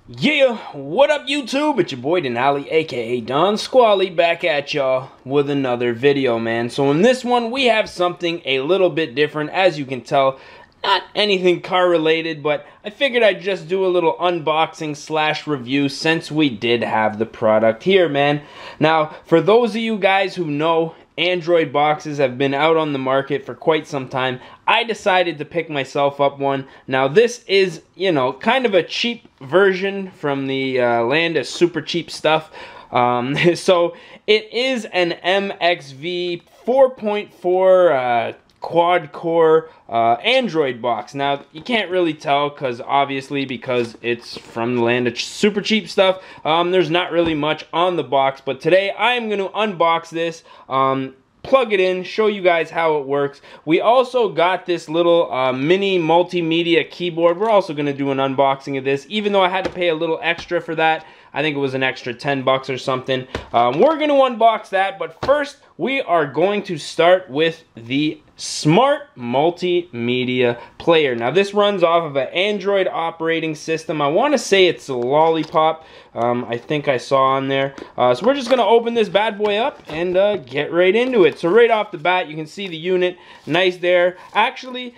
Yeah, what up YouTube? It's your boy Denali, aka Don Squally, back at y'all with another video, man. So in this one, we have something a little bit different, as you can tell. Not anything car related, but I figured I'd just do a little unboxing slash review since we did have the product here, man. Now, for those of you guys who know, Android boxes have been out on the market for quite some time. I decided to pick myself up one. Now this is, kind of a cheap version from the land of super cheap stuff. So it is an MXV 4.4 quad-core Android box. Now, you can't really tell because it's from the land of super cheap stuff. There's not really much on the box, but today I'm going to unbox this, plug it in, show you guys how it works. We also got this little mini multimedia keyboard. We're also going to do an unboxing of this, even though I had to pay a little extra for that. I think it was an extra 10 bucks or something. We're going to unbox that, but first we are going to start with the Smart Multimedia Player. Now this runs off of an Android operating system. I want to say it's a Lollipop. I think I saw on there. So we're just going to open this bad boy up and get right into it. So right off the bat, you can see the unit. Nice there. Actually,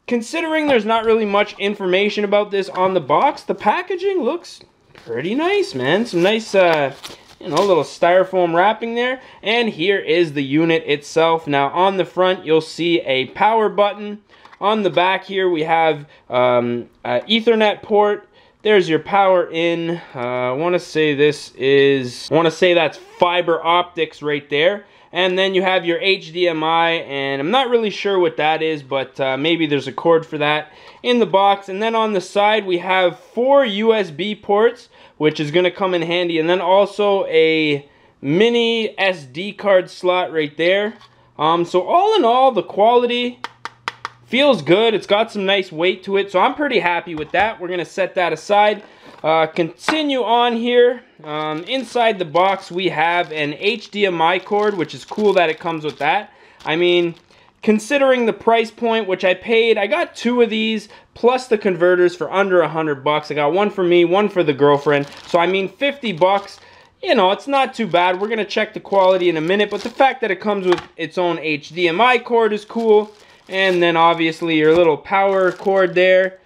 considering there's not really much information about this on the box, the packaging looks pretty nice, man. Some nice, little styrofoam wrapping there. And here is the unit itself. Now, on the front, you'll see a power button. On the back here, we have an Ethernet port. There's your power in. I want to say that's fiber optics right there. And then you have your HDMI, and I'm not really sure what that is, but maybe there's a cord for that in the box. And then on the side, we have 4 USB ports, which is going to come in handy. And then also a mini SD card slot right there. So all in all, the quality feels good. It's got some nice weight to it, so I'm pretty happy with that. We're going to set that aside. Continue on here. Inside the box, we have an HDMI cord, which is cool that it comes with that. I mean, considering the price point, which I paid, I got 2 of these, plus the converters for under 100 bucks. I got one for me, one for the girlfriend. So, I mean, 50 bucks, it's not too bad. We're going to check the quality in a minute, but the fact that it comes with its own HDMI cord is cool. And then, obviously, your little power cord there.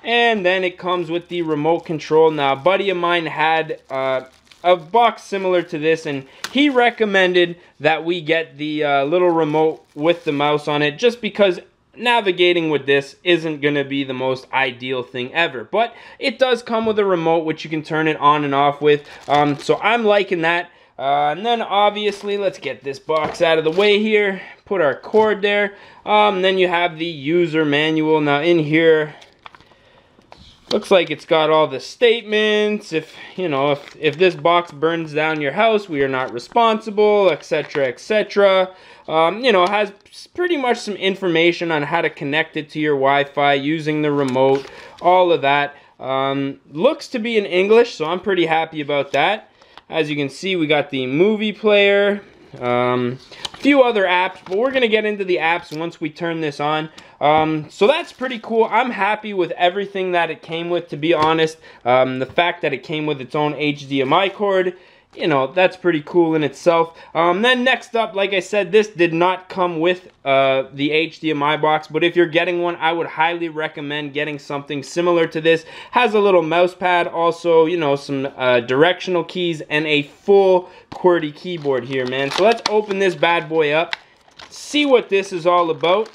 And then it comes with the remote control. Now, a buddy of mine had a box similar to this, and he recommended that we get the little remote with the mouse on it, just because navigating with this isn't going to be the most ideal thing ever. But it does come with a remote, which you can turn it on and off with. So I'm liking that. And then obviously, let's get this box out of the way here. Put our cord there. Then you have the user manual. Now in here, looks like it's got all the statements. If this box burns down your house, we are not responsible, etc., etc. It has pretty much some information on how to connect it to your Wi-Fi using the remote, all of that. Looks to be in English, so I'm pretty happy about that. As you can see, we got the movie player, a few other apps, but we're going to get into the apps once we turn this on. So that's pretty cool. I'm happy with everything that it came with, to be honest. The fact that it came with its own HDMI cord, that's pretty cool in itself. Then next up, like I said, this did not come with the HDMI box, but if you're getting one, I would highly recommend getting something similar to this. Has a little mouse pad, also, some directional keys, and a full QWERTY keyboard here, man. So let's open this bad boy up, see what this is all about.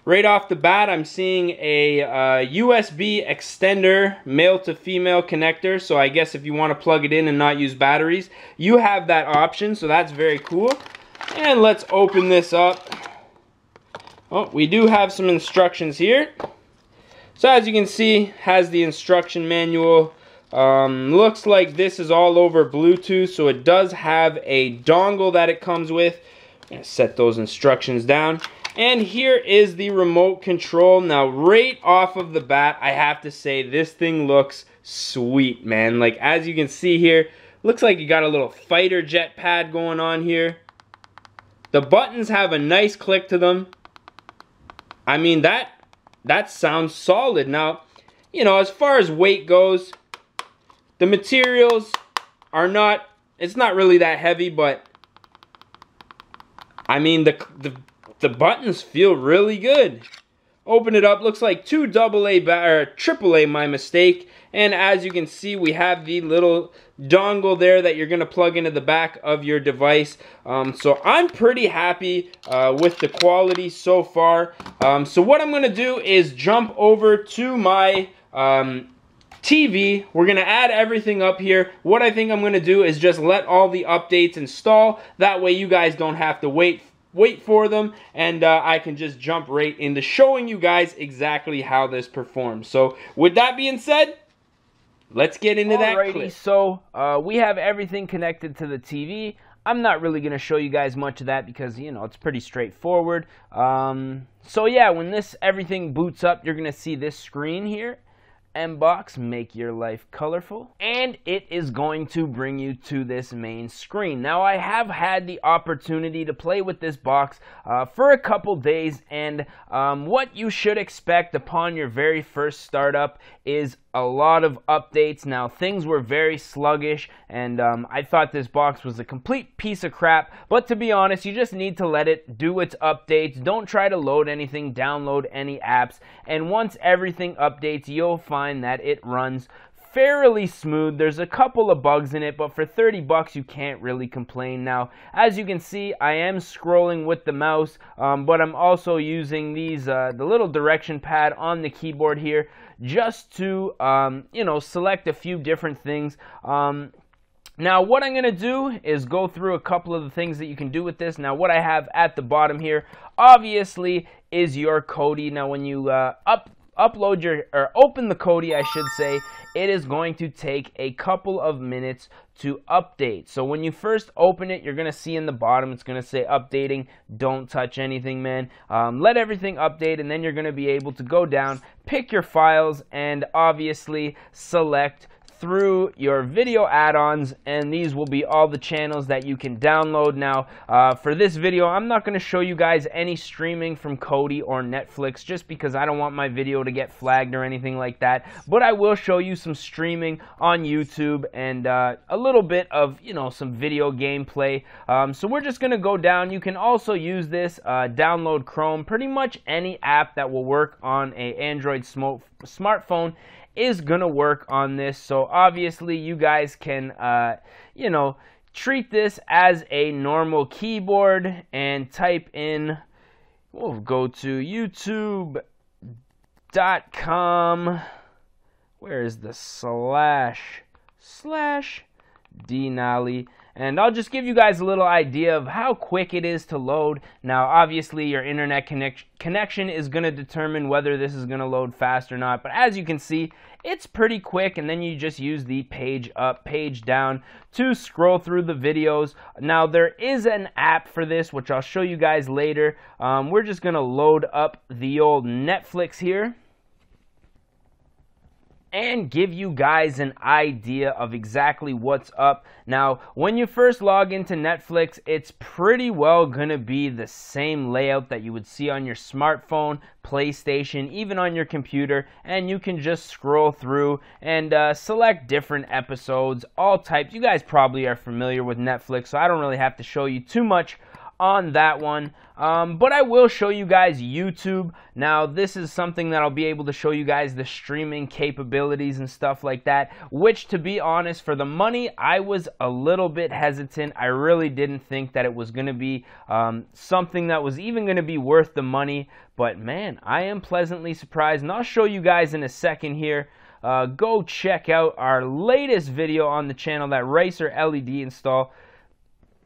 Right off the bat, I'm seeing a USB extender, male to female connector. So I guess if you want to plug it in and not use batteries, you have that option. So that's very cool. And let's open this up. Oh, we do have some instructions here. So as you can see, has the instruction manual. Looks like this is all over Bluetooth. So it does have a dongle that it comes with. I'm going to set those instructions down. And here is the remote control. Now, right off of the bat, I have to say this thing looks sweet, man. Like, as you can see here, looks like you got a little fighter jet pad going on here. The buttons have a nice click to them. I mean, that sounds solid. Now, you know, as far as weight goes, the materials are not, it's not really that heavy, but I mean, the buttons feel really good. Open it up, looks like two AAA, my mistake. And as you can see, we have the little dongle there that you're gonna plug into the back of your device. So I'm pretty happy with the quality so far. So what I'm gonna do is jump over to my TV. We're gonna add everything up here. What I think I'm gonna do is just let all the updates install. That way you guys don't have to wait for them, and I can just jump right into showing you guys exactly how this performs. So with that being said, let's get into that clip. So we have everything connected to the TV. I'm not really going to show you guys much of that because, you know, it's pretty straightforward. So yeah, when everything boots up, you're going to see this screen here. Mbox, make your life colorful, and it is going to bring you to this main screen. Now, I have had the opportunity to play with this box for a couple days, and what you should expect upon your very first startup is a lot of updates. Now, things were very sluggish, and I thought this box was a complete piece of crap, but to be honest, you just need to let it do its updates. Don't try to load anything, download any apps, and once everything updates, you'll find that it runs fairly smooth. There's a couple of bugs in it, but for 30 bucks you can't really complain. Now, as you can see, I am scrolling with the mouse, but I'm also using these the little direction pad on the keyboard here just to you know, select a few different things. Now, what I'm going to do is go through a couple of the things that you can do with this. Now, what I have at the bottom here, obviously, is your Kodi. Now, when you open the Kodi, I should say, it is going to take a couple of minutes to update. So when you first open it, you're going to see in the bottom, it's going to say updating. Don't touch anything, man. Let everything update, and then you're going to be able to go down, pick your files, and obviously select through your video add-ons, and these will be all the channels that you can download. Now, for this video, I'm not going to show you guys any streaming from Kodi or Netflix just because I don't want my video to get flagged or anything like that, but I will show you some streaming on YouTube and a little bit of, you know, some video gameplay. So we're just going to go down. You can also use this, download Chrome, pretty much any app that will work on an Android smartphone is gonna work on this. So obviously you guys can you know, treat this as a normal keyboard and type in, we'll go to youtube.com, where is the slash Denali, and I'll just give you guys a little idea of how quick it is to load. Now, obviously, your internet connection is going to determine whether this is going to load fast or not. But as you can see, it's pretty quick, and then you just use the page up, page down to scroll through the videos. Now, there is an app for this, which I'll show you guys later. We're just going to load up the old Netflix here and give you guys an idea of exactly what's up. Now, when you first log into Netflix, it's pretty well gonna be the same layout that you would see on your smartphone, PlayStation, even on your computer, and you can just scroll through and select different episodes, all types. You guys probably are familiar with Netflix, so I don't really have to show you too much on that one, but I will show you guys YouTube. Now, this is something that I'll be able to show you guys the streaming capabilities and stuff like that, which, to be honest, for the money, I was a little bit hesitant. I really didn't think that it was going to be something that was even going to be worth the money, but man, I am pleasantly surprised, and I'll show you guys in a second here. Go check out our latest video on the channel, that Racer LED install.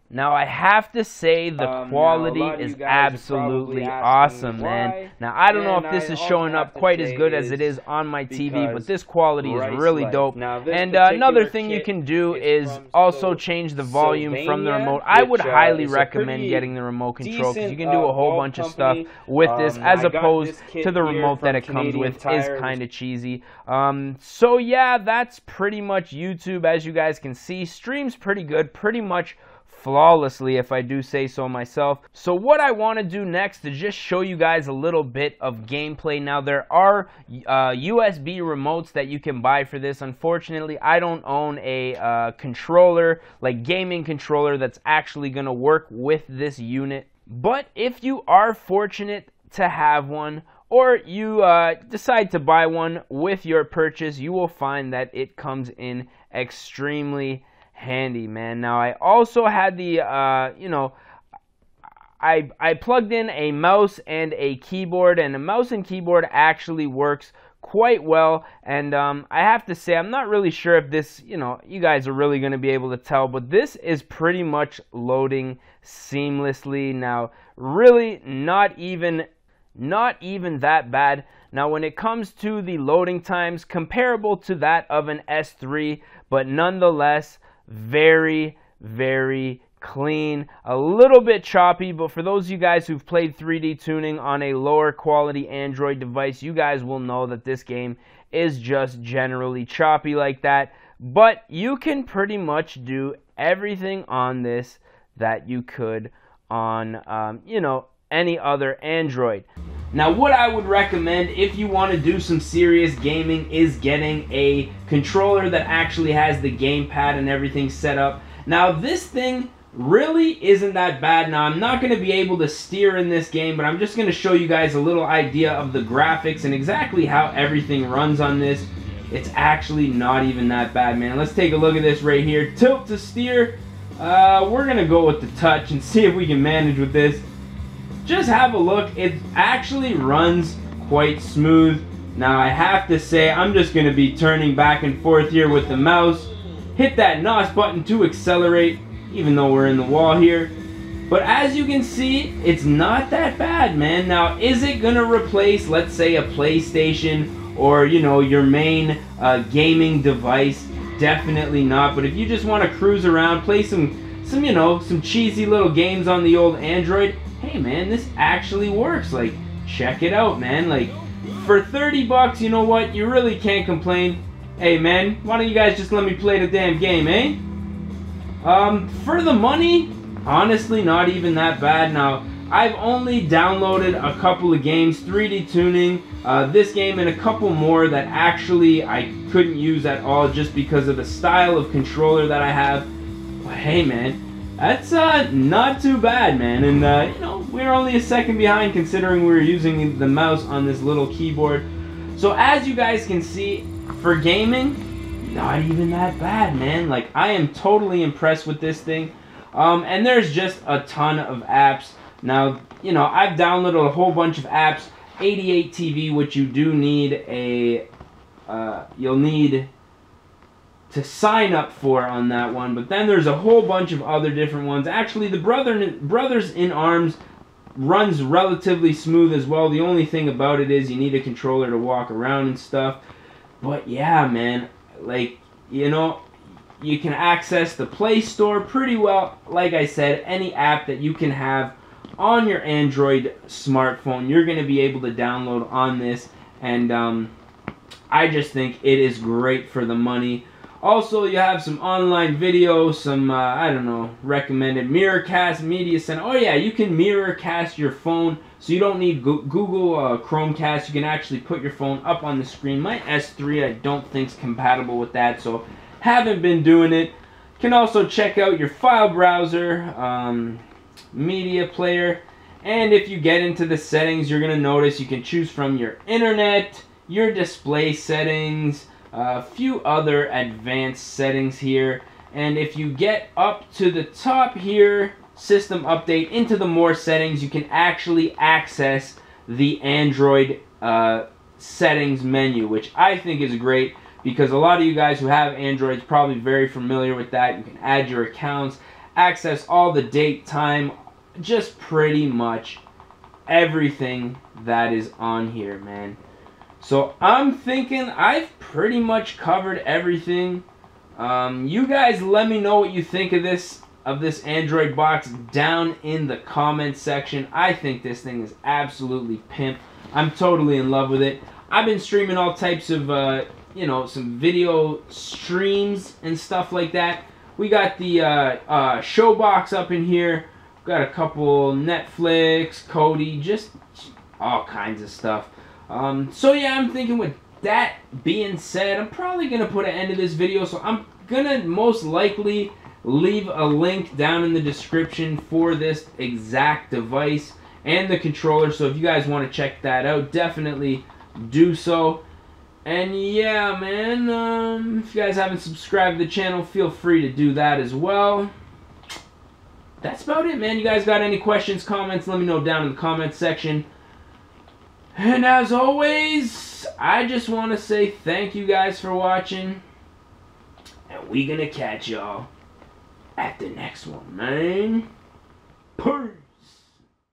Now, I have to say the quality is absolutely awesome, man. Now, I don't know if this is showing up quite as good as it is on my TV, but this quality is really dope. And another thing you can do is also change the volume from the remote. I would highly recommend getting the remote control because you can do a whole bunch of stuff with this, as opposed to the remote that it comes with is kind of cheesy. So yeah, that's pretty much YouTube. As you guys can see, streams pretty good, pretty much flawlessly, if I do say so myself. So what I want to do next is just show you guys a little bit of gameplay. Now, there are USB remotes that you can buy for this. Unfortunately, I don't own a controller, like gaming controller, that's actually going to work with this unit. But if you are fortunate to have one, or you decide to buy one with your purchase, you will find that it comes in extremely handy, man. Now, I also had the, I plugged in a mouse and a keyboard, and the mouse and keyboard actually works quite well. And I have to say, I'm not really sure if this, you guys are really going to be able to tell, but this is pretty much loading seamlessly. Now, really not even that bad. Now, when it comes to the loading times, comparable to that of an S3, but nonetheless very, very clean. A little bit choppy, but for those of you guys who've played 3D tuning on a lower quality Android device, you guys will know that this game is just generally choppy like that. But you can pretty much do everything on this that you could on, any other Android. Now, what I would recommend if you want to do some serious gaming is getting a controller that actually has the gamepad and everything set up. Now, this thing really isn't that bad. Now, I'm not going to be able to steer in this game, but I'm just going to show you guys a little idea of the graphics and exactly how everything runs on this. It's actually not even that bad, man. Let's take a look at this right here. Tilt to steer. We're going to go with the touch and see if we can manage with this. Just have a look. It actually runs quite smooth. Now, I have to say, I'm just going to be turning back and forth here with the mouse. Hit that NOS button to accelerate, even though we're in the wall here. But as you can see, it's not that bad, man. Now, is it going to replace, let's say, a PlayStation or, your main gaming device? Definitely not. But if you just want to cruise around, play some cheesy little games on the old Android, hey man, this actually works. Like, check it out, man. Like, for 30 bucks, you know what? You really can't complain. Hey man, why don't you guys just let me play the damn game, eh? For the money, honestly, not even that bad. Now, I've only downloaded a couple of games, 3D tuning, this game and a couple more that actually I couldn't use at all just because of the style of controller that I have. But hey man, that's not too bad, man. And we're only a second behind considering we were using the mouse on this little keyboard. So as you guys can see, for gaming, not even that bad, man. Like, I am totally impressed with this thing. And there's just a ton of apps. Now, I've downloaded a whole bunch of apps. 88 TV, which you do need a, you'll need to sign up for on that one. But then there's a whole bunch of other different ones. Actually, the Brothers in Arms runs relatively smooth as well. The only thing about it is you need a controller to walk around and stuff. But yeah, man, like, you can access the Play Store pretty well. Like I said, any app that you can have on your Android smartphone, you're going to be able to download on this. And I just think it is great for the money. Also, you have some online video, some, recommended Mirrorcast, Media Center. Oh yeah, you can Mirrorcast your phone, so you don't need Google Chromecast. You can actually put your phone up on the screen. My S3, I don't think is compatible with that, so haven't been doing it. You can also check out your file browser, media player, and if you get into the settings, you're going to notice you can choose from your internet, your display settings, a few other advanced settings here. And if you get up to the top here, system update, into the more settings, you can actually access the Android settings menu, which I think is great because a lot of you guys who have Androids probably very familiar with that. You can add your accounts, access all the date, time, just pretty much everything that is on here, man. So I'm thinking I've pretty much covered everything. You guys let me know what you think of this Android box down in the comment section. I think this thing is absolutely pimp. I'm totally in love with it. I've been streaming all types of some video streams and stuff like that We got the show box up in here. Got a couple Netflix, Kodi, just all kinds of stuff. So yeah, I'm thinking with that being said, I'm probably going to put an end to this video. So I'm going to most likely leave a link down in the description for this exact device and the controller. So if you guys want to check that out, definitely do so. And yeah, man, if you guys haven't subscribed to the channel, feel free to do that as well. That's about it, man. You guys got any questions, comments, let me know down in the comments section. And as always, I just want to say thank you guys for watching. And we gonna catch y'all at the next one, man. Peace.